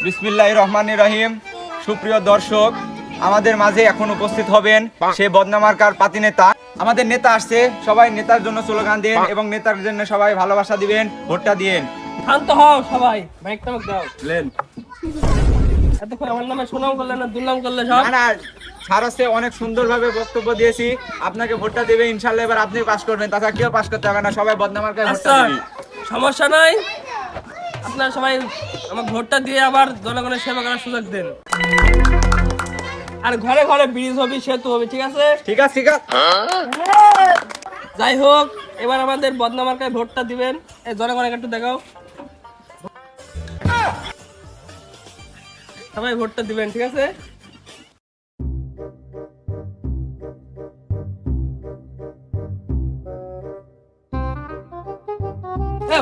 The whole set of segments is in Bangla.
বিসমিল্লাহির রহমানির রহিম। সুপ্রিয় দর্শক, আমাদের মাঝে এখন উপস্থিত হবেন সে বদনামার্কার পাতি নেতা। আমাদের নেতা আসছে, সবাই নেতার জন্য স্লোগান দেন এবং নেতার জন্য সবাই ভালোবাসা দিবেন, ভোটটা দিবেন। শান্ত হও সবাই, মাইক টামক দাও। লেন। এতক্ষণ আমার নামে সুনাম করলে না দুর্নাম করলে সব? না না, স্যার হচ্ছে অনেক সুন্দরভাবে বক্তব্য দিয়েছি, আপনাকে ভোটটা দেবে ইনশাল্লাহ। এবার আপনি পাস করবেন, তাছাড়া কেউ পাস করতে হবে না, সবাই বদনামার্কায় ভোটটা আচ্ছা, দিবি। সমস্যা নাই। আপনারা সবাই আমার ভোটটা দিয়ে আবার জনগণের সেবা করার সুযোগ দেন। আর ঘরে ঘরে ব্রিজ হবে, সেতু হবে, ঠিক আছে? ঠিক আছে ঠিক আছে। যাই হোক, এবার আমাদের বদনামার্কায় ভোটটা দিবেন। এই জনগণকে একটু দেখাও, সবাই ভোটটা দিবেন, ঠিক আছে?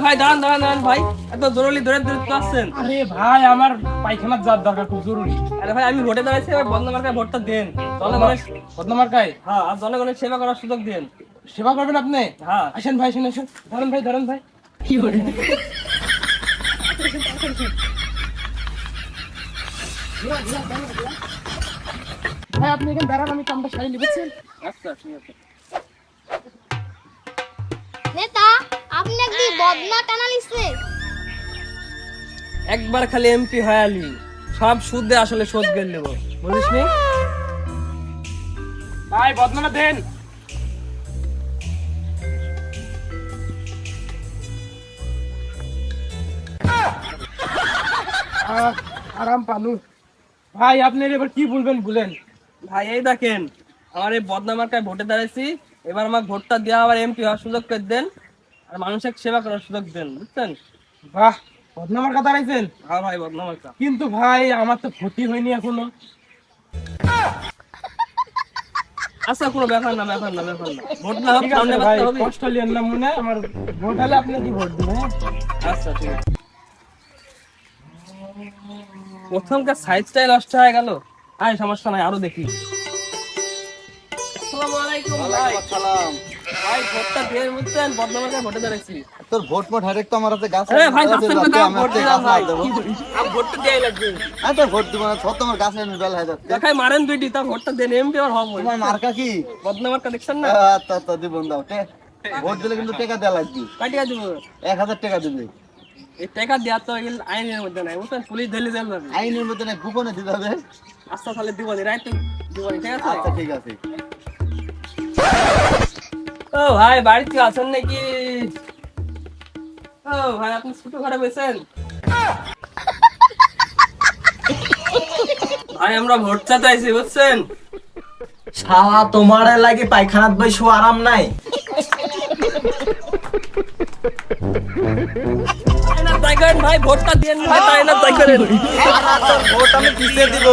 ভাই দাঁড়ান দাঁড়ান দাঁড়ান ভাই, এত জরুরি ধরে ধরে তো আসছেন। আরে ভাই, আমার পায়খানার যাওয়ার দরকার, খুব জরুরি। আরে ভাই, আমি ভোটে দাঁড়াইছি, এবার বদনামার্কায় ভোটটা দেন। জনগণের বদনামার্কায় হ্যাঁ, আর জনগণের সেবা করার সুযোগ দেন। সেবা করবেন আপনি? হ্যাঁ। আসেন ভাই, আসেন আসেন, ধরেন ভাই, ধরেন ভাই। কি করে ভাই, আপনি এখানে দাঁড়ান, আমি কামটা সারি লিখেছেন। আচ্ছা ঠিক আছে। নেতা আপনি কি বদনা টানা লিখছে? একবার খালি এমপি হয়ে আলি, সব সুদে আসলে শোধ গেল নেব, বুঝিস নি? ভাই বদনাটা দেন। আরাম পালু। ভাই আপনি এবার কি বলবেন বলেন। ভাই এই দেখেন, আমার এই বদনামার্কায় ভোটে দাঁড়াইছি, এবার আমার ভোটটা দেওয়া আবার এমপি হওয়ার সুযোগ করে দেন, আর মানুষের সেবা করার সুযোগ দেন, বুঝছেন? বাহ, বদনামার কথা রাখছেন। হ্যাঁ ভাই, বদনামার্কা। কিন্তু ভাই আমার তো ক্ষতি হয়নি এখনো। আচ্ছা, কোনো ব্যাপার না, ব্যাপার না, ব্যাপার না। ভোট না হোক, ঠিক সামনে আছে ভাই, বাড়তে হবে। কষ্ট লিয়েন না মনে, আমার ভোট হলে আপনি কি ভোট দিবেন? আচ্ছা ঠিক আছে। প্রথমকার সাইজটাই নষ্ট হয়ে গেল। আয়, সমস্যা নাই, আরো দেখি। আসসালামু আলাইকুম ভাই। ভাই ভোটটা দিয়ে বুঝছেন, বদনামার্কায় ভোটে দাঁড়াইছি। তোর ভোট মোট ডাইরেক্ট আমার হাতে গাছ আরে ভাই, গাছের মধ্যে আমি ভোট হাতে দিলাম গাছ ভাই। দেবো। আমি ভোটটা দেয়াই লাগবে। আমি তোর ভোট দিব না, সব তোমার গাছের বেল হয়ে যাচ্ছে। দেখাই মারেন দুইটি, তা ভোটটা দেন, এমপি আর হব। তোমার মার্কা কি? বদনামার্কা দেখছেন না? আচ্ছা আচ্ছা, দিব দাও। ভোট দিলে কিন্তু টাকা দেওয়া লাগবে, কাটিয়া দিব। 1000 টাকা দিবে। এই টাকা দেওয়া তো এগুলো আইনের মধ্যে নাই, বুঝছেন? পুলিশ ধরলে জেল যাবে। আইনের মধ্যে না, গোপনে দিতে হবে। আচ্ছা তাহলে দিব নি, রাইতে দিব নি, ঠিক আছে? আচ্ছা ঠিক আছে। ও ভাই, বাড়িতে আছেন নাকি? ও ভাই, আপনি ছোট ঘরে বসেন? ভাই আমরা ভোট চাইতে আইছি, বুঝছেন? শালা তোমার লাগে পায়খানাত বসে আরাম নাই। তাই না তাই করেন ভাই, ভোটটা দেন ভাই, তাই না তাই করেন। ভোট আমি কিসে দিব?